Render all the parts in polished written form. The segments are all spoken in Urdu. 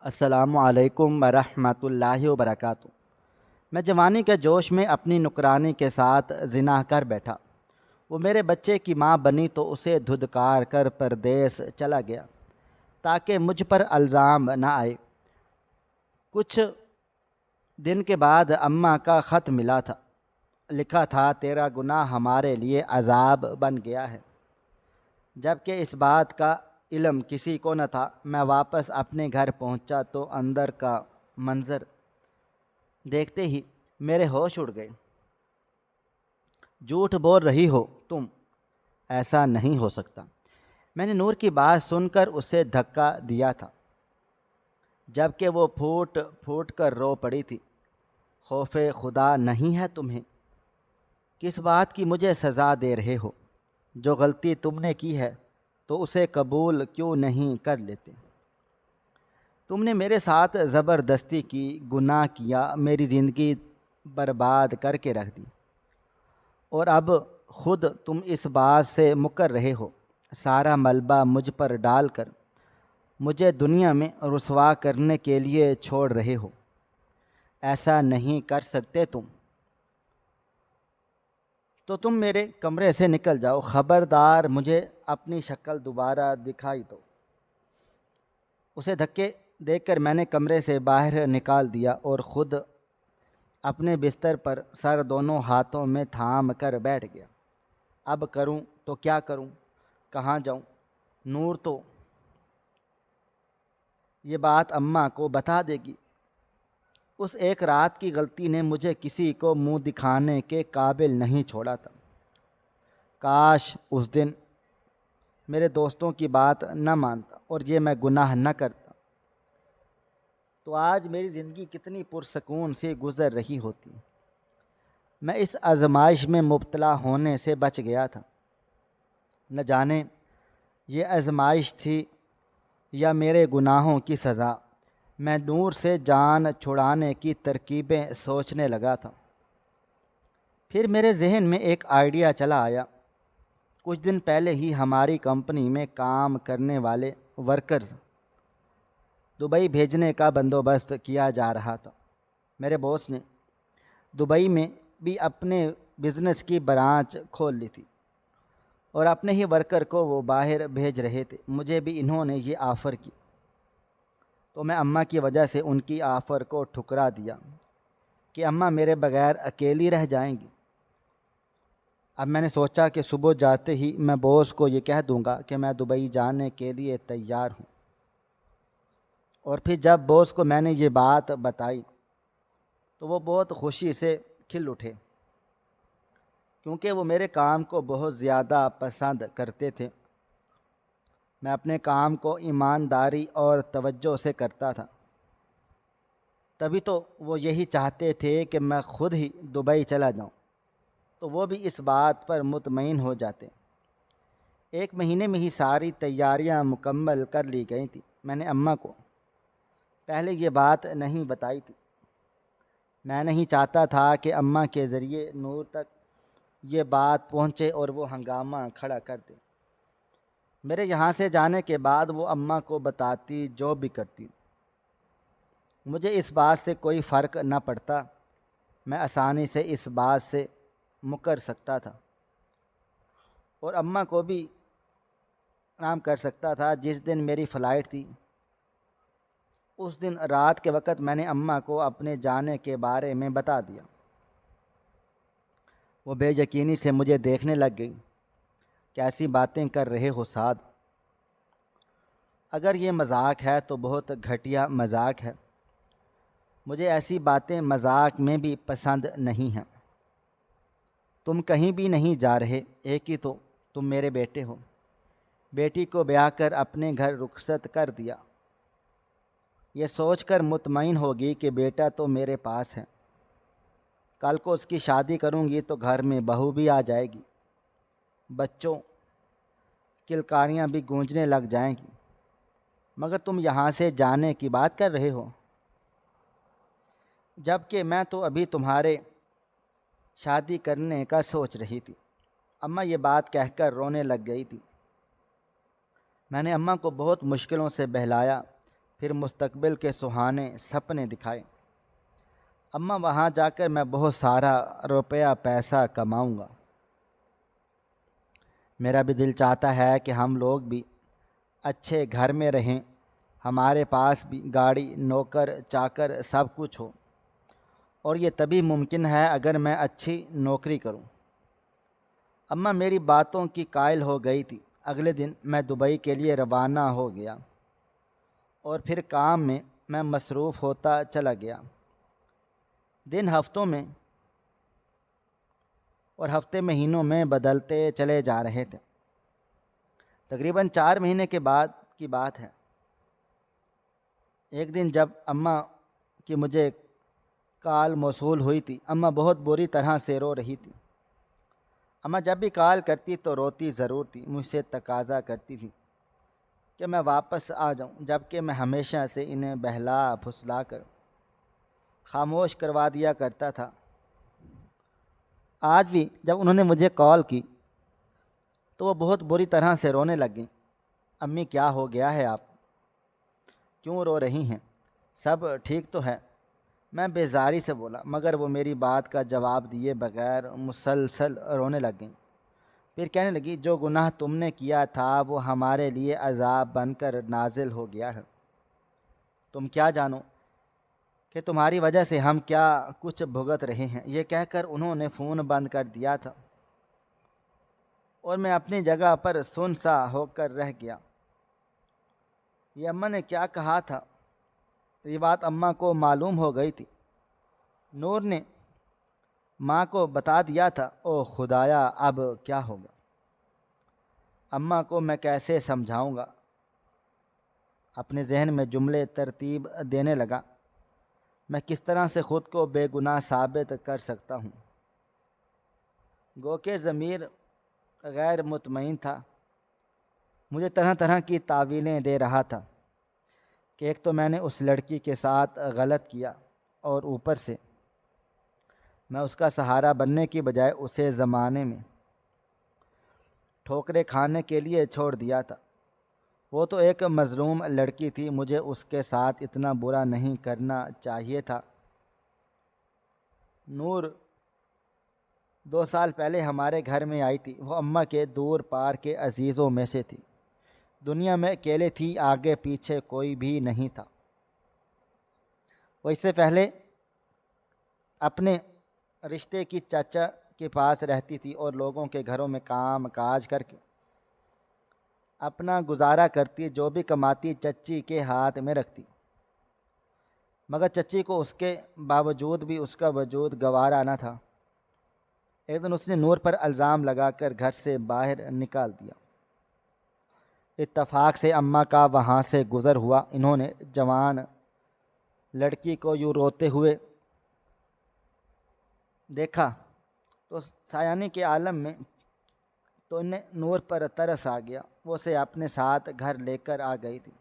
السلام علیکم ورحمۃ اللہ وبرکاتہ۔ میں جوانی کے جوش میں اپنی نکرانی کے ساتھ زنا کر بیٹھا۔ وہ میرے بچے کی ماں بنی تو اسے دھدکار کر پردیس چلا گیا تاکہ مجھ پر الزام نہ آئے۔ کچھ دن کے بعد اماں کا خط ملا تھا۔ لکھا تھا، تیرا گناہ ہمارے لیے عذاب بن گیا ہے۔ جب کہ اس بات کا علم کسی کو نہ تھا، میں واپس اپنے گھر پہنچا تو اندر کا منظر دیکھتے ہی میرے ہوش اڑ گئے۔ جھوٹ بول رہی ہو تم، ایسا نہیں ہو سکتا۔ میں نے نور کی بات سن کر اسے دھکا دیا تھا، جبکہ وہ پھوٹ پھوٹ کر رو پڑی تھی۔ خوف خدا نہیں ہے تمہیں؟ کس بات کی مجھے سزا دے رہے ہو؟ جو غلطی تم نے کی ہے تو اسے قبول کیوں نہیں کر لیتے؟ تم نے میرے ساتھ زبردستی کی، گناہ کیا، میری زندگی برباد کر کے رکھ دی، اور اب خود تم اس بات سے مکر رہے ہو، سارا ملبہ مجھ پر ڈال کر مجھے دنیا میں رسوا کرنے کے لیے چھوڑ رہے ہو۔ ایسا نہیں کر سکتے تم۔ تو تم میرے کمرے سے نکل جاؤ، خبردار مجھے اپنی شکل دوبارہ دکھائی دو۔ اسے دھکے دے کر میں نے کمرے سے باہر نکال دیا اور خود اپنے بستر پر سر دونوں ہاتھوں میں تھام کر بیٹھ گیا۔ اب کروں تو کیا کروں؟ کہاں جاؤں؟ نور تو یہ بات اماں کو بتا دے گی۔ اس ایک رات کی غلطی نے مجھے کسی کو منہ دکھانے کے قابل نہیں چھوڑا تھا۔ کاش اس دن میرے دوستوں کی بات نہ مانتا اور یہ میں گناہ نہ کرتا، تو آج میری زندگی کتنی پرسکون سے گزر رہی ہوتی۔ میں اس آزمائش میں مبتلا ہونے سے بچ گیا تھا۔ نہ جانے یہ آزمائش تھی یا میرے گناہوں کی سزا۔ میں نور سے جان چھڑانے کی ترکیبیں سوچنے لگا تھا۔ پھر میرے ذہن میں ایک آئیڈیا چلا آیا۔ کچھ دن پہلے ہی ہماری کمپنی میں کام کرنے والے ورکرز دبئی بھیجنے کا بندوبست کیا جا رہا تھا۔ میرے باس نے دبئی میں بھی اپنے بزنس کی برانچ کھول لی تھی اور اپنے ہی ورکر کو وہ باہر بھیج رہے تھے۔ مجھے بھی انہوں نے یہ آفر کی، تو میں اماں کی وجہ سے ان کی آفر کو ٹھکرا دیا کہ اماں میرے بغیر اکیلی رہ جائیں گی۔ اب میں نے سوچا کہ صبح جاتے ہی میں باس کو یہ کہہ دوں گا کہ میں دبئی جانے کے لیے تیار ہوں، اور پھر جب باس کو میں نے یہ بات بتائی تو وہ بہت خوشی سے کھل اٹھے، کیونکہ وہ میرے کام کو بہت زیادہ پسند کرتے تھے۔ میں اپنے کام کو ایمانداری اور توجہ سے کرتا تھا، تبھی تو وہ یہی چاہتے تھے کہ میں خود ہی دبئی چلا جاؤں، تو وہ بھی اس بات پر مطمئن ہو جاتے۔ ایک مہینے میں ہی ساری تیاریاں مکمل کر لی گئی تھیں۔ میں نے اماں کو پہلے یہ بات نہیں بتائی تھی۔ میں نہیں چاہتا تھا کہ اماں کے ذریعے نور تک یہ بات پہنچے اور وہ ہنگامہ کھڑا کر دے۔ میرے یہاں سے جانے کے بعد وہ اماں کو بتاتی، جو بھی کرتی، مجھے اس بات سے کوئی فرق نہ پڑتا۔ میں آسانی سے اس بات سے مکر سکتا تھا اور اماں کو بھی آرام کر سکتا تھا۔ جس دن میری فلائٹ تھی، اس دن رات کے وقت میں نے اماں کو اپنے جانے کے بارے میں بتا دیا۔ وہ بے یقینی سے مجھے دیکھنے لگ گئی۔ کیسی باتیں کر رہے ہو سعد؟ اگر یہ مذاق ہے تو بہت گھٹیا مذاق ہے۔ مجھے ایسی باتیں مذاق میں بھی پسند نہیں ہیں۔ تم کہیں بھی نہیں جا رہے، ایک ہی تو تم میرے بیٹے ہو۔ بیٹی کو بیاہ کر اپنے گھر رخصت کر دیا، یہ سوچ کر مطمئن ہوگی کہ بیٹا تو میرے پاس ہے۔ کل کو اس کی شادی کروں گی تو گھر میں بہو بھی آ جائے گی، بچوں کلکاریاں بھی گونجنے لگ جائیں گی، مگر تم یہاں سے جانے کی بات کر رہے ہو، جبکہ میں تو ابھی تمہارے شادی کرنے کا سوچ رہی تھی۔ اماں یہ بات کہہ کر رونے لگ گئی تھی۔ میں نے اماں کو بہت مشکلوں سے بہلایا، پھر مستقبل کے سہانے سپنے دکھائے۔ اماں وہاں جا کر میں بہت سارا روپیہ پیسہ کماؤں گا۔ میرا بھی دل چاہتا ہے کہ ہم لوگ بھی اچھے گھر میں رہیں، ہمارے پاس بھی گاڑی، نوکر چاکر سب کچھ ہو، اور یہ تبھی ممکن ہے اگر میں اچھی نوکری کروں۔ اماں میری باتوں کی قائل ہو گئی تھی۔ اگلے دن میں دبئی کے لیے روانہ ہو گیا اور پھر کام میں میں مصروف ہوتا چلا گیا۔ دن ہفتوں میں اور ہفتے مہینوں میں بدلتے چلے جا رہے تھے۔ تقریباً 4 مہینے کے بعد کی بات ہے۔ ایک دن جب اماں کی مجھے کال موصول ہوئی تھی، اماں بہت بری طرح سے رو رہی تھی۔ اماں جب بھی کال کرتی تو روتی ضرور تھی، مجھ سے تقاضا کرتی تھی کہ میں واپس آ جاؤں، جبکہ میں ہمیشہ سے انہیں بہلا پھسلا کر خاموش کروا دیا کرتا تھا۔ آج بھی جب انہوں نے مجھے کال کی تو وہ بہت بری طرح سے رونے لگیں۔ امی کیا ہو گیا ہے، آپ کیوں رو رہی ہیں؟ سب ٹھیک تو ہے؟ میں بیزاری سے بولا، مگر وہ میری بات کا جواب دیے بغیر مسلسل رونے لگ گئیں۔ پھر کہنے لگی، جو گناہ تم نے کیا تھا وہ ہمارے لیے عذاب بن کر نازل ہو گیا ہے۔ تم کیا جانو کہ تمہاری وجہ سے ہم کیا کچھ بھگت رہے ہیں۔ یہ کہہ کر انہوں نے فون بند کر دیا تھا اور میں اپنی جگہ پر سن سا ہو کر رہ گیا۔ یہ اماں نے کیا کہا تھا، یہ بات اماں کو معلوم ہو گئی تھی۔ نور نے ماں کو بتا دیا تھا۔ او خدایا، اب کیا ہوگا؟ اماں کو میں کیسے سمجھاؤں گا؟ اپنے ذہن میں جملے ترتیب دینے لگا۔ میں کس طرح سے خود کو بے گناہ ثابت کر سکتا ہوں؟ گو کہ ضمیر غیر مطمئن تھا، مجھے طرح طرح کی تعویلیں دے رہا تھا کہ ایک تو میں نے اس لڑکی کے ساتھ غلط کیا، اور اوپر سے میں اس کا سہارا بننے کی بجائے اسے زمانے میں ٹھوکریں کھانے کے لیے چھوڑ دیا تھا۔ وہ تو ایک مظلوم لڑکی تھی، مجھے اس کے ساتھ اتنا برا نہیں کرنا چاہیے تھا۔ نور 2 سال پہلے ہمارے گھر میں آئی تھی۔ وہ اماں کے دور پار کے عزیزوں میں سے تھی۔ دنیا میں اکیلے تھی، آگے پیچھے کوئی بھی نہیں تھا۔ وہ اس سے پہلے اپنے رشتے کی چاچا کے پاس رہتی تھی اور لوگوں کے گھروں میں کام کاج کر کے اپنا گزارا کرتی، جو بھی کماتی چچی کے ہاتھ میں رکھتی، مگر چچی کو اس کے باوجود بھی اس کا وجود گوارا نہ تھا۔ ایک دن اس نے نور پر الزام لگا کر گھر سے باہر نکال دیا۔ اتفاق سے اماں کا وہاں سے گزر ہوا۔ انہوں نے جوان لڑکی کو یوں روتے ہوئے دیکھا تو سایانی کے عالم میں تو انہیں نور پر ترس آ گیا۔ وہ اسے اپنے ساتھ گھر لے کر آ گئی تھی،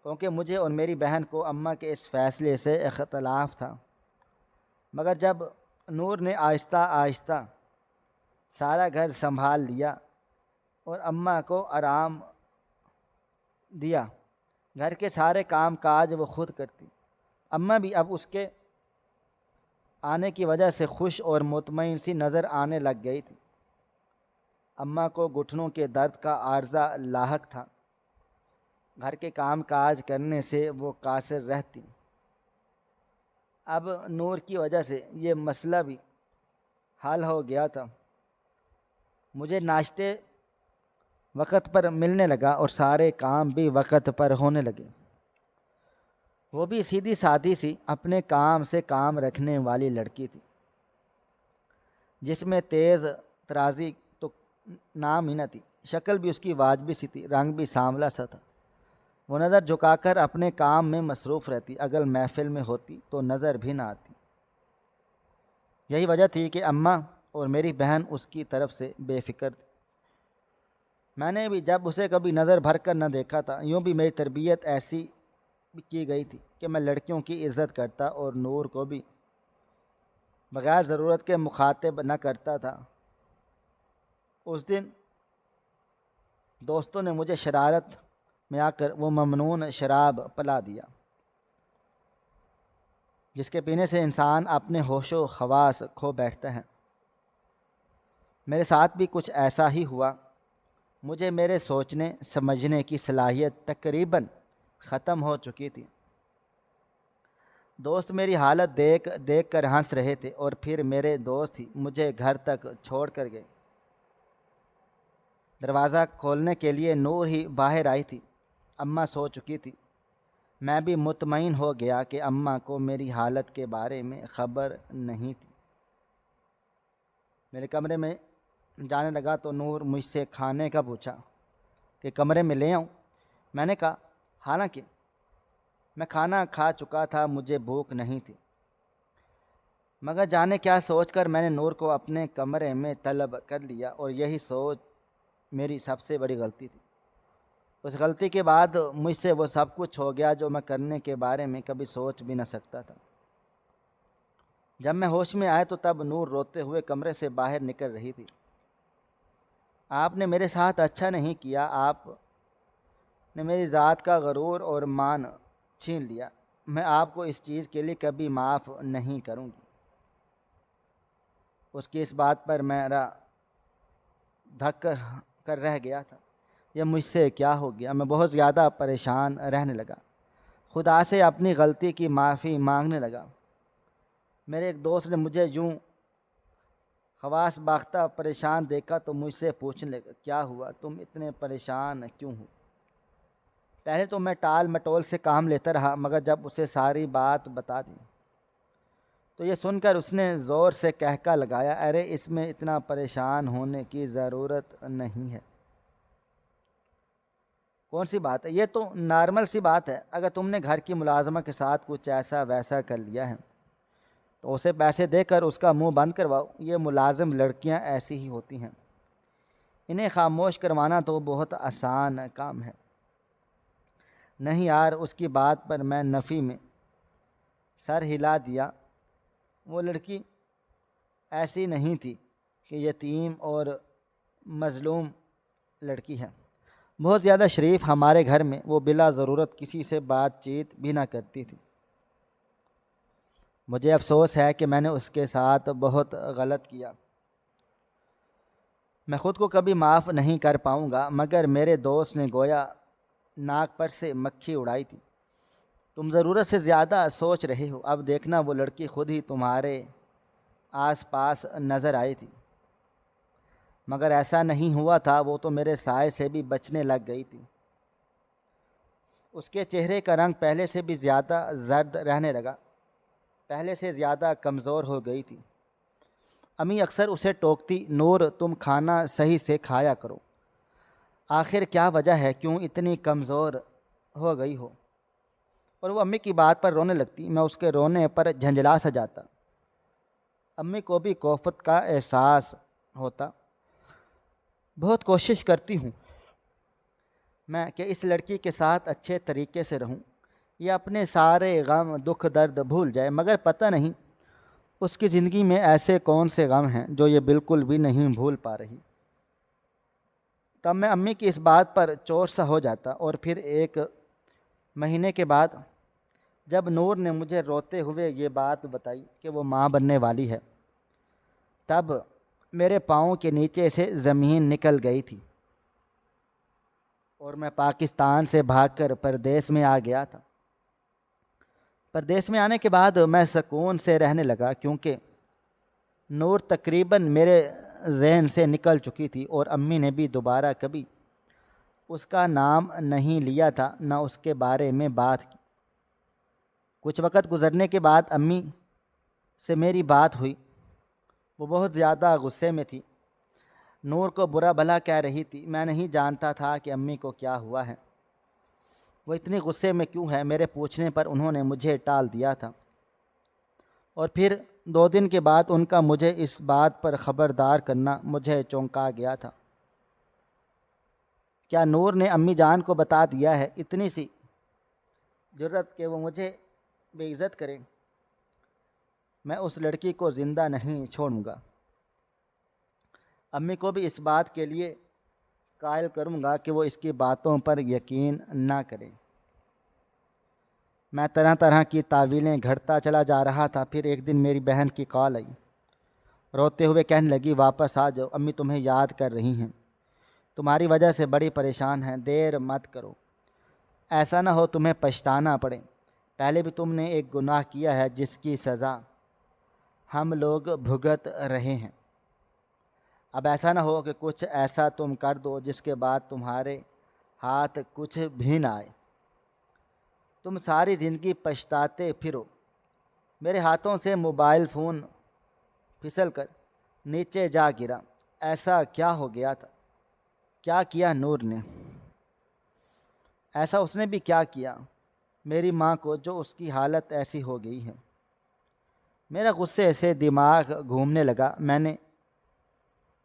کیونکہ مجھے اور میری بہن کو اماں کے اس فیصلے سے اختلاف تھا۔ مگر جب نور نے آہستہ آہستہ سارا گھر سنبھال لیا اور اماں کو آرام دیا، گھر کے سارے کام کاج وہ خود کرتی، اماں بھی اب اس کے آنے کی وجہ سے خوش اور مطمئن سی نظر آنے لگ گئی تھی۔ اماں کو گھٹنوں کے درد کا عارضہ لاحق تھا۔ گھر کے کام کاج کرنے سے وہ قاصر رہتی۔ اب نور کی وجہ سے یہ مسئلہ بھی حل ہو گیا تھا۔ مجھے ناشتے وقت پر ملنے لگا اور سارے کام بھی وقت پر ہونے لگے۔ وہ بھی سیدھی سادھی سی اپنے کام سے کام رکھنے والی لڑکی تھی، جس میں تیز ترازی تو نام ہی نہ تھی۔ شکل بھی اس کی واجبی سی تھی، رنگ بھی سانولا سا تھا۔ وہ نظر جھکا کر اپنے کام میں مصروف رہتی، اگر محفل میں ہوتی تو نظر بھی نہ آتی۔ یہی وجہ تھی کہ اماں اور میری بہن اس کی طرف سے بے فکر تھی۔ میں نے بھی جب اسے کبھی نظر بھر کر نہ دیکھا تھا۔ یوں بھی میری تربیت ایسی کی گئی تھی کہ میں لڑکیوں کی عزت کرتا اور نور کو بھی بغیر ضرورت کے مخاطب نہ کرتا تھا۔ اس دن دوستوں نے مجھے شرارت میں آ کر وہ ممنون شراب پلا دیا جس کے پینے سے انسان اپنے ہوش و خواص کھو بیٹھتا ہے۔ میرے ساتھ بھی کچھ ایسا ہی ہوا۔ مجھے میرے سوچنے سمجھنے کی صلاحیت تقریباً ختم ہو چکی تھی۔ دوست میری حالت دیکھ کر ہنس رہے تھے اور پھر میرے دوست ہی مجھے گھر تک چھوڑ کر گئے۔ دروازہ کھولنے کے لیے نور ہی باہر آئی تھی۔ اماں سو چکی تھی۔ میں بھی مطمئن ہو گیا کہ اماں کو میری حالت کے بارے میں خبر نہیں تھی۔ میرے کمرے میں جانے لگا تو نور مجھ سے کھانے کا پوچھا کہ کمرے میں لے آؤں۔ میں نے کہا حالانکہ میں کھانا کھا چکا تھا، مجھے بھوک نہیں تھی، مگر جانے کیا سوچ کر میں نے نور کو اپنے کمرے میں طلب کر لیا، اور یہی سوچ میری سب سے بڑی غلطی تھی۔ اس غلطی کے بعد مجھ سے وہ سب کچھ ہو گیا جو میں کرنے کے بارے میں کبھی سوچ بھی نہ سکتا تھا۔ جب میں ہوش میں آیا تو تب نور روتے ہوئے کمرے سے باہر نکل رہی تھی۔ آپ نے میرے ساتھ اچھا نہیں کیا، آپ نے میری ذات کا غرور اور مان چھین لیا، میں آپ کو اس چیز کے لیے کبھی معاف نہیں کروں گی۔ اس کی اس بات پر میرا دھک کر رہ گیا تھا۔ یہ مجھ سے کیا ہو گیا؟ میں بہت زیادہ پریشان رہنے لگا، خدا سے اپنی غلطی کی معافی مانگنے لگا۔ میرے ایک دوست نے مجھے یوں خواص باختہ پریشان دیکھا تو مجھ سے پوچھنے لگا کیا ہوا، تم اتنے پریشان کیوں ہو؟ پہلے تو میں ٹال مٹول سے کام لیتا رہا، مگر جب اسے ساری بات بتا دی تو یہ سن کر اس نے زور سے کہکا لگایا، ارے اس میں اتنا پریشان ہونے کی ضرورت نہیں ہے۔ کون سی بات ہے؟ یہ تو نارمل سی بات ہے۔ اگر تم نے گھر کی ملازمہ کے ساتھ کچھ ایسا ویسا کر لیا ہے تو اسے پیسے دے کر اس کا منہ بند کرواؤ۔ یہ ملازم لڑکیاں ایسی ہی ہوتی ہیں، انہیں خاموش کروانا تو بہت آسان کام ہے۔ نہیں یار، اس کی بات پر میں نفی میں سر ہلا دیا۔ وہ لڑکی ایسی نہیں تھی کہ یتیم اور مظلوم لڑکی ہے، بہت زیادہ شریف۔ ہمارے گھر میں وہ بلا ضرورت کسی سے بات چیت بھی نہ کرتی تھی۔ مجھے افسوس ہے کہ میں نے اس کے ساتھ بہت غلط کیا، میں خود کو کبھی معاف نہیں کر پاؤں گا۔ مگر میرے دوست نے گویا ناک پر سے مکھی اڑائی تھی۔ تم ضرورت سے زیادہ سوچ رہے ہو، اب دیکھنا وہ لڑکی خود ہی تمہارے آس پاس نظر آئی تھی، مگر ایسا نہیں ہوا تھا، وہ تو میرے سائے سے بھی بچنے لگ گئی تھی۔ اس کے چہرے کا رنگ پہلے سے بھی زیادہ زرد رہنے لگا، پہلے سے زیادہ کمزور ہو گئی تھی۔ امی اکثر اسے ٹوکتی، نور تم کھانا صحیح سے کھایا کرو، آخر کیا وجہ ہے، کیوں اتنی کمزور ہو گئی ہو؟ اور وہ امی کی بات پر رونے لگتی۔ میں اس کے رونے پر جھنجھلا سا جاتا۔ امی کو بھی کوفت کا احساس ہوتا۔ بہت کوشش کرتی ہوں میں کہ اس لڑکی کے ساتھ اچھے طریقے سے رہوں، یہ اپنے سارے غم دکھ درد بھول جائے، مگر پتہ نہیں اس کی زندگی میں ایسے کون سے غم ہیں جو یہ بالکل بھی نہیں بھول پا رہی۔ تب میں امی کی اس بات پر چور سا ہو جاتا، اور پھر ایک مہینے کے بعد جب نور نے مجھے روتے ہوئے یہ بات بتائی کہ وہ ماں بننے والی ہے، تب میرے پاؤں کے نیچے سے زمین نکل گئی تھی اور میں پاکستان سے بھاگ کر پردیس میں آ گیا تھا۔ پردیس میں آنے کے بعد میں سکون سے رہنے لگا، کیونکہ نور تقریباً میرے ذہن سے نکل چکی تھی، اور امی نے بھی دوبارہ کبھی اس کا نام نہیں لیا تھا، نہ اس کے بارے میں بات کی۔ کچھ وقت گزرنے کے بعد امی سے میری بات ہوئی، وہ بہت زیادہ غصے میں تھی، نور کو برا بھلا کہہ رہی تھی۔ میں نہیں جانتا تھا کہ امی کو کیا ہوا ہے، وہ اتنی غصے میں کیوں ہے۔ میرے پوچھنے پر انہوں نے مجھے ٹال دیا تھا، اور پھر 2 دن کے بعد ان کا مجھے اس بات پر خبردار کرنا مجھے چونکا گیا تھا۔ کیا نور نے امی جان کو بتا دیا ہے؟ اتنی سی جرت کہ وہ مجھے بے عزت کریں؟ میں اس لڑکی کو زندہ نہیں چھوڑوں گا۔ امی کو بھی اس بات کے لیے قائل کروں گا کہ وہ اس کی باتوں پر یقین نہ کرے۔ میں طرح طرح کی تعویلیں گھڑتا چلا جا رہا تھا۔ پھر ایک دن میری بہن کی کال آئی، روتے ہوئے کہنے لگی واپس آ جاؤ، امی تمہیں یاد کر رہی ہیں، تمہاری وجہ سے بڑی پریشان ہیں، دیر مت کرو، ایسا نہ ہو تمہیں پچھتانا پڑے۔ پہلے بھی تم نے ایک گناہ کیا ہے جس کی سزا ہم لوگ بھگت رہے ہیں، اب ایسا نہ ہو کہ کچھ ایسا تم کر دو جس کے بعد تمہارے ہاتھ کچھ بھی نہ آئے، تم ساری زندگی پچھتاتے پھرو۔ میرے ہاتھوں سے موبائل فون پھسل کر نیچے جا گرا۔ ایسا کیا ہو گیا تھا؟ کیا کیا نور نے؟ ایسا اس نے بھی کیا کیا میری ماں کو جو اس کی حالت ایسی ہو گئی ہے؟ میرا غصے سے دماغ گھومنے لگا۔ میں نے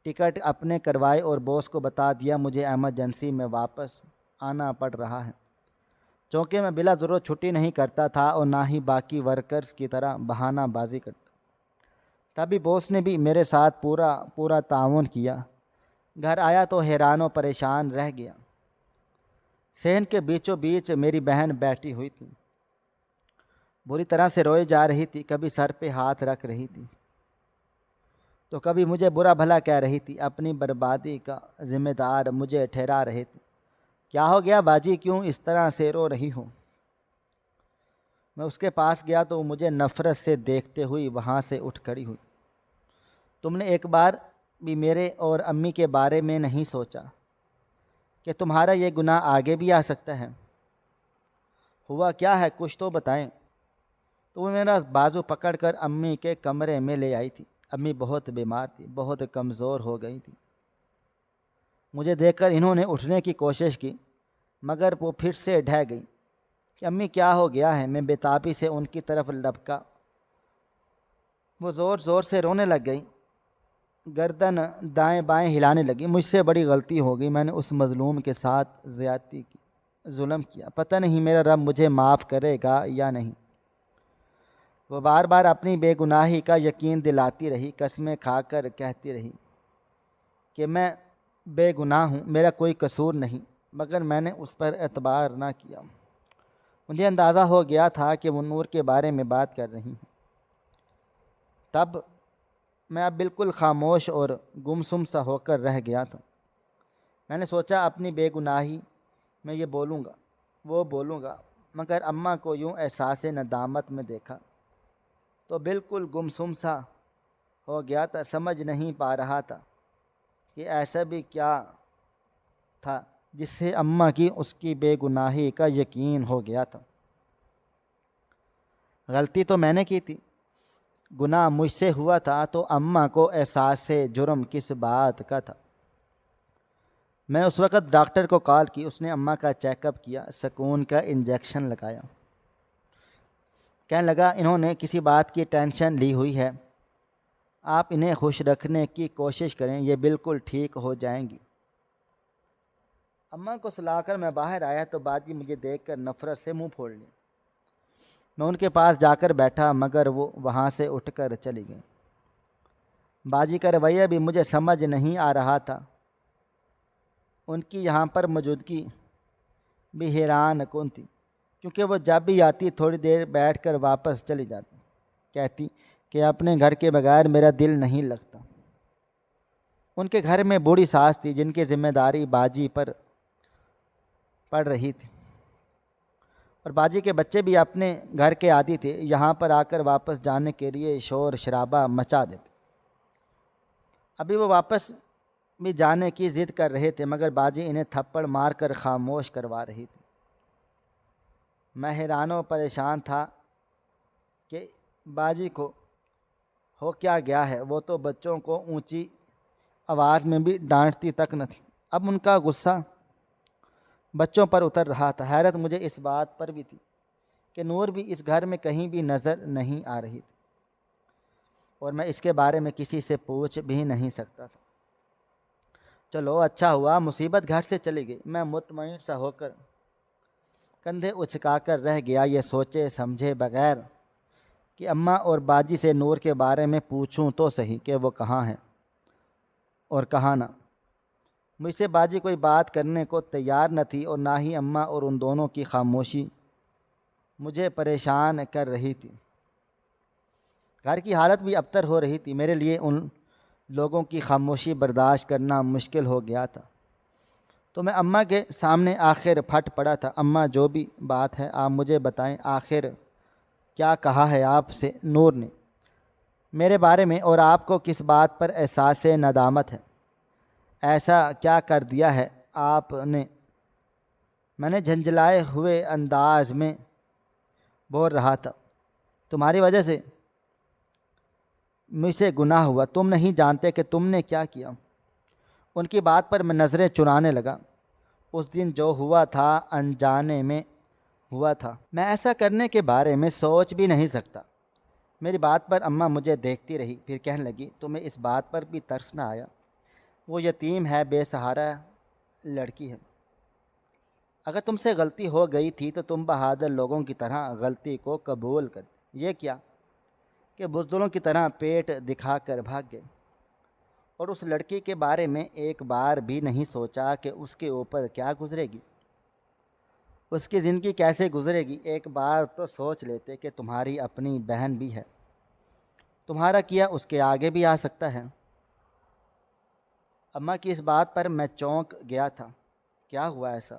ٹکٹ اپنے کروائے اور باس کو بتا دیا مجھے ایمرجنسی میں واپس آنا پڑ رہا ہے، چونکہ میں بلا ضرورت چھٹی نہیں کرتا تھا اور نہ ہی باقی ورکرز کی طرح بہانہ بازی کرتا۔ تبھی باس نے بھی میرے ساتھ پورا تعاون کیا۔ گھر آیا تو حیران و پریشان رہ گیا۔ صحن کے بیچوں بیچ میری بہن بیٹھی ہوئی تھی، بری طرح سے روئے جا رہی تھی، کبھی سر پہ ہاتھ رکھ رہی تھی تو کبھی مجھے برا بھلا کہہ رہی تھی۔ اپنی بربادی کا ذمہ دار مجھے ٹھہرا رہے تھے۔ کیا ہو گیا باجی، کیوں اس طرح سے رو رہی ہو؟ میں اس کے پاس گیا تو وہ مجھے نفرت سے دیکھتے ہوئی وہاں سے اٹھ کھڑی ہوئی۔ تم نے ایک بار بھی میرے اور امی کے بارے میں نہیں سوچا کہ تمہارا یہ گناہ آگے بھی آ سکتا ہے؟ ہوا کیا ہے کچھ تو بتائیں۔ تو وہ میرا بازو پکڑ کر امی کے کمرے میں لے آئی تھی۔ امی بہت بیمار تھی، بہت کمزور ہو گئی تھی۔ مجھے دیکھ کر انہوں نے اٹھنے کی کوشش کی مگر وہ پھر سے ڈھہ گئی کہ امی کیا ہو گیا ہے؟ میں بےتابی سے ان کی طرف لپکا۔ وہ زور زور سے رونے لگ گئی، گردن دائیں بائیں ہلانے لگی۔ مجھ سے بڑی غلطی ہو گئی، میں نے اس مظلوم کے ساتھ زیادتی کی، ظلم کیا، پتہ نہیں میرا رب مجھے معاف کرے گا یا نہیں۔ وہ بار بار اپنی بے گناہی کا یقین دلاتی رہی، قسمیں کھا کر کہتی رہی کہ میں بے گناہ ہوں، میرا کوئی قصور نہیں، مگر میں نے اس پر اعتبار نہ کیا۔ مجھے اندازہ ہو گیا تھا کہ وہ نور کے بارے میں بات کر رہی ہیں۔ تب میں اب بالکل خاموش اور گمسم سا ہو کر رہ گیا تھا۔ میں نے سوچا اپنی بے گناہی میں یہ بولوں گا، وہ بولوں گا، مگر اماں کو یوں احساس ندامت میں دیکھا تو بالکل گمسم سا ہو گیا تھا۔ سمجھ نہیں پا رہا تھا کہ ایسا بھی کیا تھا جس سے اماں کی اس کی بے گناہی کا یقین ہو گیا تھا۔ غلطی تو میں نے کی تھی، گناہ مجھ سے ہوا تھا، تو اماں کو احساس جرم کس بات کا تھا؟ میں اس وقت ڈاکٹر کو کال کی، اس نے اماں کا چیک اپ کیا، سکون کا انجیکشن لگایا، کہنے لگا انہوں نے کسی بات کی ٹینشن لی ہوئی ہے، آپ انہیں خوش رکھنے کی کوشش کریں، یہ بالکل ٹھیک ہو جائیں گی۔ اماں کو سلا کر میں باہر آیا تو باجی مجھے دیکھ کر نفرت سے منہ پھوڑ لیا۔ میں ان کے پاس جا کر بیٹھا مگر وہ وہاں سے اٹھ کر چلی گئی۔ باجی کا رویہ بھی مجھے سمجھ نہیں آ رہا تھا، ان کی یہاں پر موجودگی بھی حیران کن تھی، کیونکہ وہ جب بھی آتی تھوڑی دیر بیٹھ کر واپس چلی جاتی، کہتی کہ اپنے گھر کے بغیر میرا دل نہیں لگتا۔ ان کے گھر میں بوڑھی ساس تھی جن کی ذمہ داری باجی پر پڑ رہی تھی، اور باجی کے بچے بھی اپنے گھر کے عادی تھے، یہاں پر آ کر واپس جانے کے لیے شور شرابہ مچا دیتے۔ ابھی وہ واپس بھی جانے کی ضد کر رہے تھے مگر باجی انہیں تھپڑ مار کر خاموش کروا رہی تھی۔ میں حیران و پریشان تھا کہ باجی کو ہو کیا گیا ہے، وہ تو بچوں کو اونچی آواز میں بھی ڈانٹتی تک نہ تھی، اب ان کا غصہ بچوں پر اتر رہا تھا۔ حیرت مجھے اس بات پر بھی تھی کہ نور بھی اس گھر میں کہیں بھی نظر نہیں آ رہی تھی، اور میں اس کے بارے میں کسی سے پوچھ بھی نہیں سکتا تھا۔ چلو اچھا ہوا مصیبت گھر سے چلی گئی، میں مطمئن سا ہو کر کندھے اچکا کر رہ گیا، یہ سوچے سمجھے بغیر کہ اماں اور باجی سے نور کے بارے میں پوچھوں تو صحیح کہ وہ کہاں ہیں اور کہاں نہ۔ مجھ سے باجی کوئی بات کرنے کو تیار نہ تھی اور نہ ہی اماں، اور ان دونوں کی خاموشی مجھے پریشان کر رہی تھی۔ گھر کی حالت بھی ابتر ہو رہی تھی۔ میرے لیے ان لوگوں کی خاموشی برداشت کرنا مشکل ہو گیا تھا، تو میں اماں کے سامنے آخر پھٹ پڑا تھا۔ اماں، جو بھی بات ہے آپ مجھے بتائیں، آخر کیا کہا ہے آپ سے نور نے میرے بارے میں، اور آپ کو کس بات پر احساس ندامت ہے؟ ایسا کیا کر دیا ہے آپ نے؟ میں نے جھنجھلائے ہوئے انداز میں بول رہا تھا، تمہاری وجہ سے مجھ سے گناہ ہوا، تم نہیں جانتے کہ تم نے کیا کیا۔ ان کی بات پر میں نظریں چرانے لگا۔ اس دن جو ہوا تھا انجانے میں ہوا تھا، میں ایسا کرنے کے بارے میں سوچ بھی نہیں سکتا۔ میری بات پر اماں مجھے دیکھتی رہی، پھر کہنے لگی، تمہیں اس بات پر بھی ترس نہ آیا؟ وہ یتیم ہے، بے سہارا لڑکی ہے۔ اگر تم سے غلطی ہو گئی تھی تو تم بہادر لوگوں کی طرح غلطی کو قبول کر، یہ کیا کہ بزدلوں کی طرح پیٹ دکھا کر بھاگ گئے، اور اس لڑکی کے بارے میں ایک بار بھی نہیں سوچا کہ اس کے اوپر کیا گزرے گی، اس کی زندگی کیسے گزرے گی۔ ایک بار تو سوچ لیتے کہ تمہاری اپنی بہن بھی ہے، تمہارا کیا اس کے آگے بھی آ سکتا ہے۔ اماں کی اس بات پر میں چونک گیا تھا۔ کیا ہوا ایسا؟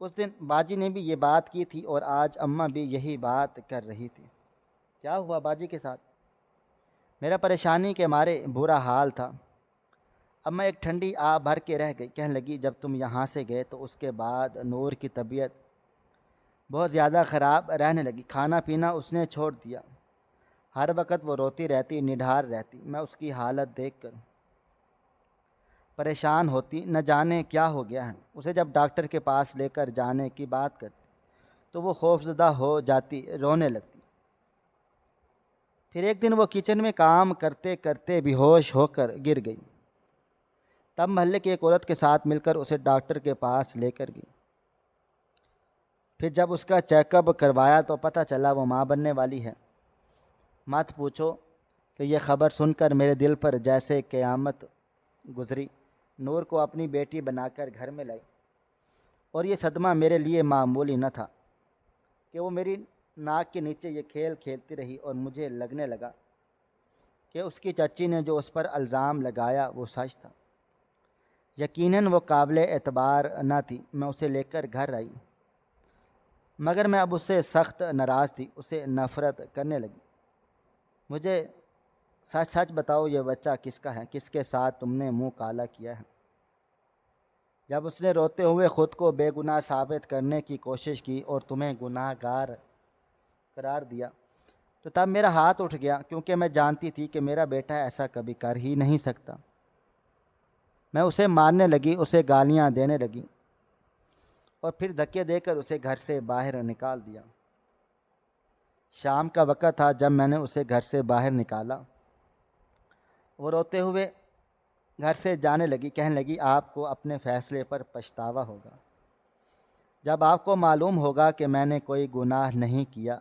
اس دن باجی نے بھی یہ بات کی تھی اور آج اماں بھی یہی بات کر رہی تھی۔ کیا ہوا باجی کے ساتھ؟ میرا پریشانی کے مارے برا حال تھا۔ اماں ایک ٹھنڈی آہ بھر کے رہ گئی، کہنے لگی، جب تم یہاں سے گئے تو اس کے بعد نور کی طبیعت بہت زیادہ خراب رہنے لگی۔ کھانا پینا اس نے چھوڑ دیا، ہر وقت وہ روتی رہتی، نڈھار رہتی۔ میں اس کی حالت دیکھ کر پریشان ہوتی، نہ جانے کیا ہو گیا ہے۔ اسے جب ڈاکٹر کے پاس لے کر جانے کی بات کرتی تو وہ خوفزدہ ہو جاتی، رونے لگتی۔ پھر ایک دن وہ کچن میں کام کرتے کرتے بے ہوش ہو کر گر گئی۔ تب محلے کی ایک عورت کے ساتھ مل کر اسے ڈاکٹر کے پاس لے کر گئی۔ پھر جب اس کا چیک اپ کروایا تو پتہ چلا وہ ماں بننے والی ہے۔ مت پوچھو کہ یہ خبر سن کر میرے دل پر جیسے قیامت گزری۔ نور کو اپنی بیٹی بنا کر گھر میں لائی، اور یہ صدمہ میرے لیے معمولی نہ تھا کہ وہ میری ناک کے نیچے یہ کھیل کھیلتی رہی، اور مجھے لگنے لگا کہ اس کی چچی نے جو اس پر الزام لگایا وہ سچ تھا۔ یقیناً وہ قابل اعتبار نہ تھی۔ میں اسے لے کر گھر آئی، مگر میں اب اس سے سخت ناراض تھی، اسے نفرت کرنے لگی۔ مجھے سچ سچ بتاؤ، یہ بچہ کس کا ہے؟ کس کے ساتھ تم نے منہ کالا کیا ہے؟ جب اس نے روتے ہوئے خود کو بے گناہ ثابت کرنے کی کوشش کی اور تمہیں گناہ گار قرار دیا تو تب میرا ہاتھ اٹھ گیا، کیونکہ میں جانتی تھی کہ میرا بیٹا ایسا کبھی کر ہی نہیں سکتا۔ میں اسے مارنے لگی، اسے گالیاں دینے لگی، اور پھر دھکے دے کر اسے گھر سے باہر نکال دیا۔ شام کا وقت تھا جب میں نے اسے گھر سے باہر نکالا۔ وہ روتے ہوئے گھر سے جانے لگی، کہنے لگی، آپ کو اپنے فیصلے پر پچھتاوا ہوگا جب آپ کو معلوم ہوگا کہ میں نے کوئی گناہ نہیں کیا،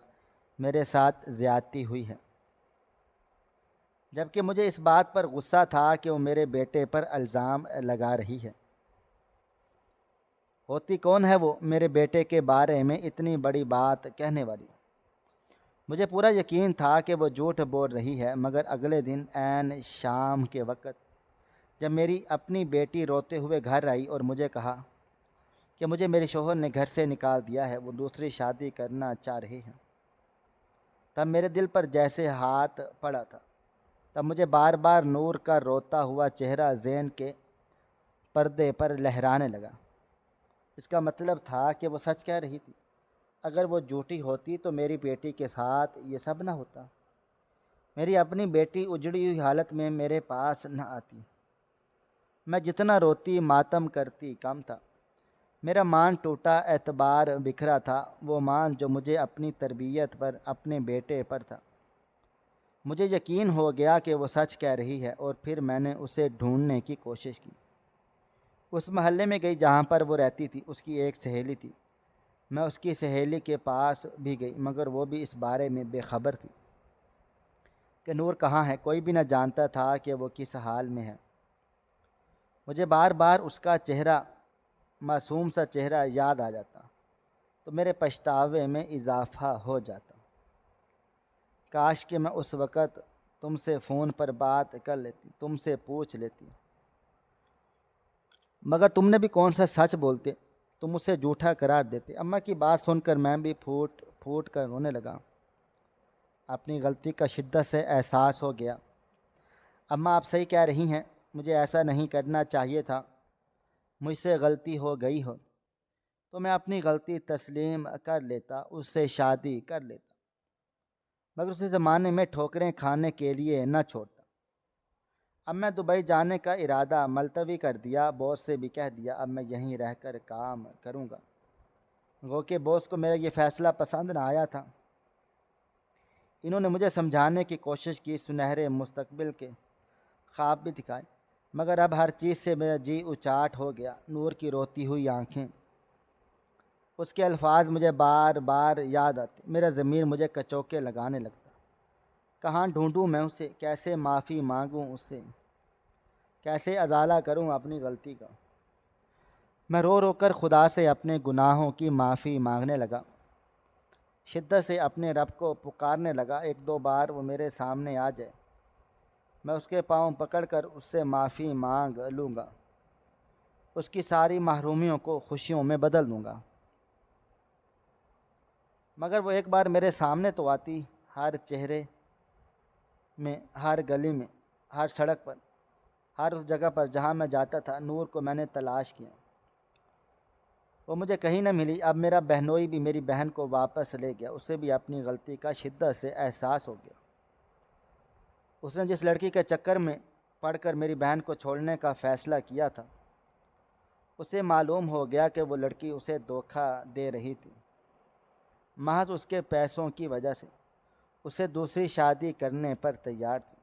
میرے ساتھ زیادتی ہوئی ہے۔ جبکہ مجھے اس بات پر غصہ تھا کہ وہ میرے بیٹے پر الزام لگا رہی ہے۔ ہوتی کون ہے وہ میرے بیٹے کے بارے میں اتنی بڑی بات کہنے والی؟ مجھے پورا یقین تھا کہ وہ جھوٹ بول رہی ہے، مگر اگلے دن عین شام کے وقت جب میری اپنی بیٹی روتے ہوئے گھر آئی اور مجھے کہا کہ مجھے میرے شوہر نے گھر سے نکال دیا ہے، وہ دوسری شادی کرنا چاہ رہی ہیں، تب میرے دل پر جیسے ہاتھ پڑا تھا۔ تب مجھے بار بار نور کا روتا ہوا چہرہ ذہن کے پردے پر لہرانے لگا۔ اس کا مطلب تھا کہ وہ سچ کہہ رہی تھی۔ اگر وہ جھوٹی ہوتی تو میری بیٹی کے ساتھ یہ سب نہ ہوتا، میری اپنی بیٹی اجڑی ہوئی حالت میں میرے پاس نہ آتی۔ میں جتنا روتی ماتم کرتی کم تھا۔ میرا مان ٹوٹا اعتبار بکھرا تھا، وہ مان جو مجھے اپنی تربیت پر، اپنے بیٹے پر تھا۔ مجھے یقین ہو گیا کہ وہ سچ کہہ رہی ہے، اور پھر میں نے اسے ڈھونڈنے کی کوشش کی۔ اس محلے میں گئی جہاں پر وہ رہتی تھی، اس کی ایک سہیلی تھی۔ میں اس کی سہیلی کے پاس بھی گئی، مگر وہ بھی اس بارے میں بے خبر تھی کہ نور کہاں ہے۔ کوئی بھی نہ جانتا تھا کہ وہ کس حال میں ہے۔ مجھے بار بار اس کا چہرہ، معصوم سا چہرہ یاد آ جاتا تو میرے پچھتاوے میں اضافہ ہو جاتا۔ کاش کہ میں اس وقت تم سے فون پر بات کر لیتی، تم سے پوچھ لیتی، مگر تم نے بھی کون سا سچ بولتے، تم اسے جھوٹا قرار دیتے۔ اماں کی بات سن کر میں بھی پھوٹ پھوٹ کر رونے لگا۔ اپنی غلطی کا شدت سے احساس ہو گیا۔ اماں آپ صحیح کہہ رہی ہیں، مجھے ایسا نہیں کرنا چاہیے تھا، مجھ سے غلطی ہو گئی ہو تو میں اپنی غلطی تسلیم کر لیتا، اس سے شادی کر لیتا، مگر اس زمانے میں ٹھوکریں کھانے کے لیے نہ چھوڑتا۔ اب میں دبئی جانے کا ارادہ ملتوی کر دیا، باس سے بھی کہہ دیا اب میں یہیں رہ کر کام کروں گا۔ گو کہ باس کو میرا یہ فیصلہ پسند نہ آیا تھا۔ انہوں نے مجھے سمجھانے کی کوشش کی، سنہرے مستقبل کے خواب بھی دکھائے، مگر اب ہر چیز سے میرا جی اچاٹ ہو گیا۔ نور کی روتی ہوئی آنکھیں، اس کے الفاظ مجھے بار بار یاد آتے، میرا ضمیر مجھے کچوکے لگانے لگتا۔ کہاں ڈھونڈوں میں اسے، کیسے معافی مانگوں اس سے، کیسے ازالہ کروں اپنی غلطی کا۔ میں رو رو کر خدا سے اپنے گناہوں کی معافی مانگنے لگا، شدت سے اپنے رب کو پکارنے لگا۔ ایک دو بار وہ میرے سامنے آ جائے، میں اس کے پاؤں پکڑ کر اس سے معافی مانگ لوں گا، اس کی ساری محرومیوں کو خوشیوں میں بدل دوں گا۔ مگر وہ ایک بار میرے سامنے تو آتی، ہر چہرے میں، ہر گلی میں، ہر سڑک پر، ہر اس جگہ پر جہاں میں جاتا تھا نور کو میں نے تلاش کیا، وہ مجھے کہیں نہ ملی۔ اب میرا بہنوئی بھی میری بہن کو واپس لے گیا، اسے بھی اپنی غلطی کا شدت سے احساس ہو گیا۔ اس نے جس لڑکی کے چکر میں پڑھ کر میری بہن کو چھوڑنے کا فیصلہ کیا تھا، اسے معلوم ہو گیا کہ وہ لڑکی اسے دھوکہ دے رہی تھی، محض اس کے پیسوں کی وجہ سے اسے دوسری شادی کرنے پر تیار تھی۔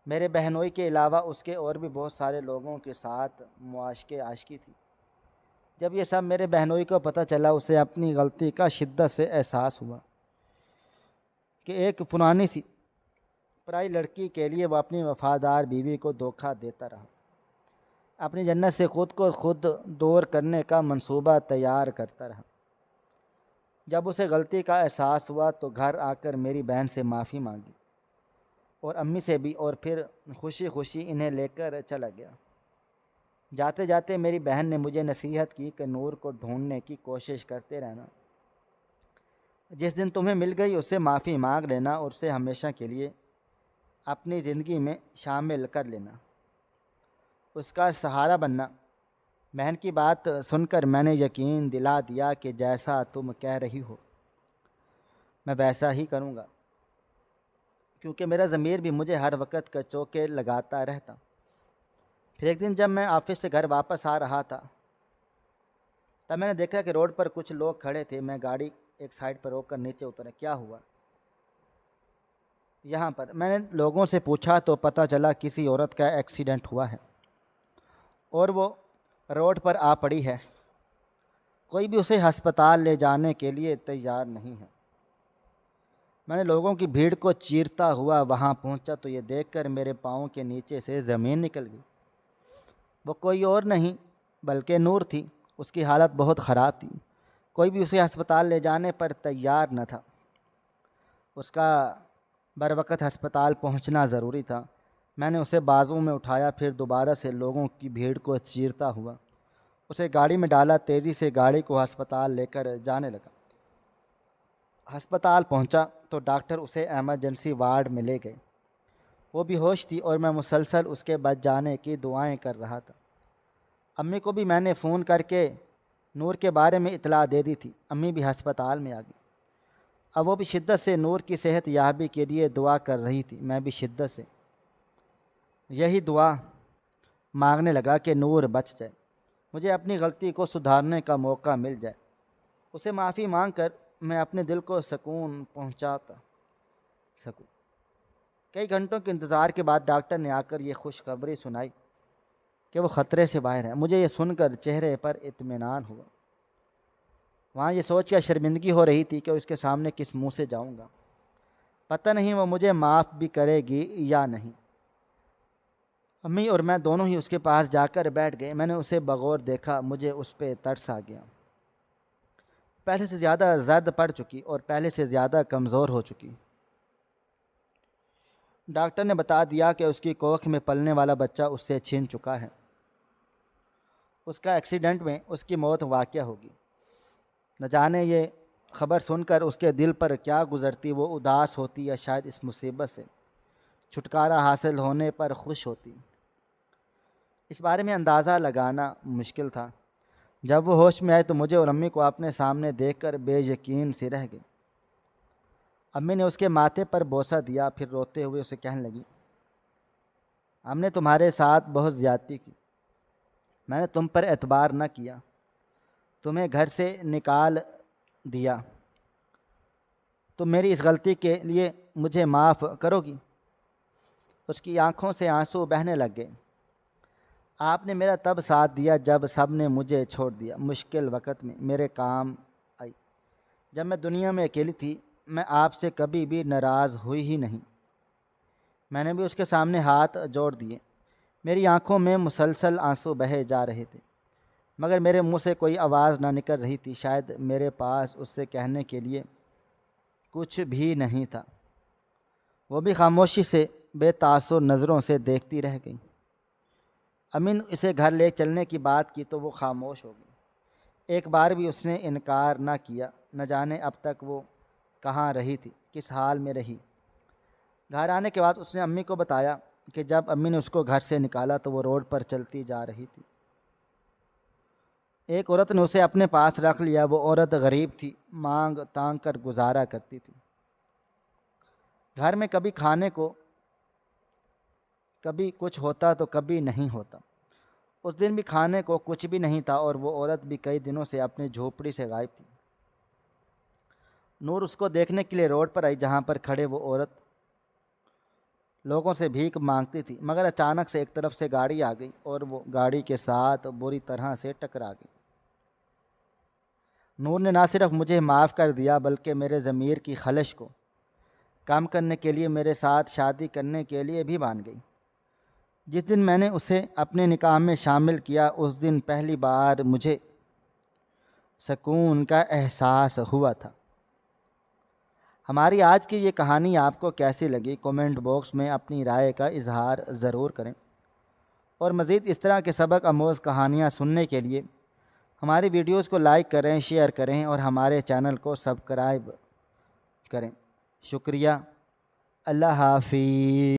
میرے بہنوئی کے علاوہ اس کے اور بھی بہت سارے لوگوں کے ساتھ معاشقے عاشقی تھی۔ جب یہ سب میرے بہنوئی کو پتہ چلا، اسے اپنی غلطی کا شدت سے احساس ہوا کہ ایک پرانی سی پرائی لڑکی کے لیے وہ اپنی وفادار بیوی کو دھوکہ دیتا رہا، اپنی جنت سے خود کو خود دور کرنے کا منصوبہ تیار کرتا رہا۔ جب اسے غلطی کا احساس ہوا تو گھر آ کر میری بہن سے معافی مانگی اور امی سے بھی، اور پھر خوشی خوشی انہیں لے کر چلا گیا۔ جاتے جاتے میری بہن نے مجھے نصیحت کی کہ نور کو ڈھونڈنے کی کوشش کرتے رہنا، جس دن تمہیں مل گئی اس سے معافی مانگ لینا اور اسے ہمیشہ کے لیے اپنی زندگی میں شامل کر لینا، اس کا سہارا بننا۔ بہن کی بات سن کر میں نے یقین دلا دیا کہ جیسا تم کہہ رہی ہو میں ویسا ہی کروں گا، کیونکہ میرا ضمیر بھی مجھے ہر وقت کچوکے لگاتا رہتا۔ پھر ایک دن جب میں آفس سے گھر واپس آ رہا تھا، تب میں نے دیکھا کہ روڈ پر کچھ لوگ کھڑے تھے۔ میں گاڑی ایک سائڈ پر روک کر نیچے اترا۔ کیا ہوا یہاں پر؟ میں نے لوگوں سے پوچھا تو پتہ چلا کسی عورت کا ایکسیڈنٹ ہوا ہے اور وہ روڈ پر آ پڑی ہے، کوئی بھی اسے ہسپتال لے جانے کے لیے تیار نہیں ہے۔ میں نے لوگوں کی بھیڑ کو چیرتا ہوا وہاں پہنچا تو یہ دیکھ کر میرے پاؤں کے نیچے سے زمین نکل گئی۔ وہ کوئی اور نہیں بلکہ نور تھی۔ اس کی حالت بہت خراب تھی، کوئی بھی اسے ہسپتال لے جانے پر تیار نہ تھا۔ اس کا بروقت ہسپتال پہنچنا ضروری تھا۔ میں نے اسے بازو میں اٹھایا، پھر دوبارہ سے لوگوں کی بھیڑ کو چیرتا ہوا اسے گاڑی میں ڈالا، تیزی سے گاڑی کو ہسپتال لے کر جانے لگا۔ ہسپتال پہنچا تو ڈاکٹر اسے ایمرجنسی وارڈ میں لے گئے۔ وہ بے ہوش تھی اور میں مسلسل اس کے بچ جانے کی دعائیں کر رہا تھا۔ امی کو بھی میں نے فون کر کے نور کے بارے میں اطلاع دے دی تھی۔ امی بھی ہسپتال میں آ گئی۔ اب وہ بھی شدت سے نور کی صحت یابی کے لیے دعا کر رہی تھی۔ میں بھی شدت سے یہی دعا مانگنے لگا کہ نور بچ جائے، مجھے اپنی غلطی کو سدھارنے کا موقع مل جائے۔ اسے معافی مانگ کر میں اپنے دل کو سکون پہنچاتا سکوں۔ کئی گھنٹوں کے انتظار کے بعد ڈاکٹر نے آ کر یہ خوشخبری سنائی کہ وہ خطرے سے باہر ہے۔ مجھے یہ سن کر چہرے پر اطمینان ہوا۔ وہاں یہ سوچ کر شرمندگی ہو رہی تھی کہ اس کے سامنے کس منہ سے جاؤں گا، پتہ نہیں وہ مجھے معاف بھی کرے گی یا نہیں۔ امی اور میں دونوں ہی اس کے پاس جا کر بیٹھ گئے۔ میں نے اسے بغور دیکھا، مجھے اس پہ ترس آ گیا۔ پہلے سے زیادہ زرد پڑ چکی اور پہلے سے زیادہ کمزور ہو چکی۔ ڈاکٹر نے بتا دیا کہ اس کی کوکھ میں پلنے والا بچہ اس سے چھن چکا ہے۔ اس کا ایکسیڈنٹ میں اس کی موت واقع ہوگی۔ نہ جانے یہ خبر سن کر اس کے دل پر کیا گزرتی، وہ اداس ہوتی یا شاید اس مصیبت سے چھٹکارا حاصل ہونے پر خوش ہوتی۔ اس بارے میں اندازہ لگانا مشکل تھا۔ جب وہ ہوش میں آئے تو مجھے اور امی کو اپنے سامنے دیکھ کر بے یقین سے رہ گئی۔ امی نے اس کے ماتھے پر بوسہ دیا، پھر روتے ہوئے اسے کہنے لگی، ہم نے تمہارے ساتھ بہت زیادتی کی، میں نے تم پر اعتبار نہ کیا، تمہیں گھر سے نکال دیا، تم میری اس غلطی کے لیے مجھے معاف کرو گی؟ اس کی آنکھوں سے آنسو بہنے لگ گئے۔ آپ نے میرا تب ساتھ دیا جب سب نے مجھے چھوڑ دیا، مشکل وقت میں میرے کام آئی، جب میں دنیا میں اکیلی تھی۔ میں آپ سے کبھی بھی ناراض ہوئی ہی نہیں۔ میں نے بھی اس کے سامنے ہاتھ جوڑ دیے۔ میری آنکھوں میں مسلسل آنسو بہے جا رہے تھے، مگر میرے منہ سے کوئی آواز نہ نکل رہی تھی۔ شاید میرے پاس اس سے کہنے کے لیے کچھ بھی نہیں تھا۔ وہ بھی خاموشی سے بے تاثر نظروں سے دیکھتی رہ گئی۔ امین اسے گھر لے چلنے کی بات کی تو وہ خاموش ہو گئی۔ ایک بار بھی اس نے انکار نہ کیا۔ نہ جانے اب تک وہ کہاں رہی تھی، کس حال میں رہی۔ گھر آنے کے بعد اس نے امی کو بتایا کہ جب امی نے اس کو گھر سے نکالا تو وہ روڈ پر چلتی جا رہی تھی۔ ایک عورت نے اسے اپنے پاس رکھ لیا۔ وہ عورت غریب تھی، مانگ تانگ کر گزارا کرتی تھی۔ گھر میں کبھی کھانے کو کبھی کچھ ہوتا تو کبھی نہیں ہوتا۔ اس دن بھی کھانے کو کچھ بھی نہیں تھا اور وہ عورت بھی کئی دنوں سے اپنی جھوپڑی سے غائب تھی۔ نور اس کو دیکھنے کے لیے روڈ پر آئی جہاں پر کھڑے وہ عورت لوگوں سے بھیک مانگتی تھی، مگر اچانک سے ایک طرف سے گاڑی آ گئی اور وہ گاڑی کے ساتھ بری طرح سے ٹکرا گئی۔ نور نے نہ صرف مجھے معاف کر دیا بلکہ میرے ضمیر کی خلش کو کم کرنے کے لیے میرے ساتھ شادی کرنے کے لیے بھی مان گئی۔ جس دن میں نے اسے اپنے نکاح میں شامل کیا اس دن پہلی بار مجھے سکون کا احساس ہوا تھا۔ ہماری آج کی یہ کہانی آپ کو کیسی لگی؟ کومنٹ باکس میں اپنی رائے کا اظہار ضرور کریں، اور مزید اس طرح کے سبق آموز کہانیاں سننے کے لیے ہماری ویڈیوز کو لائک کریں، شیئر کریں اور ہمارے چینل کو سبسکرائب کریں۔ شکریہ۔ اللہ حافظ۔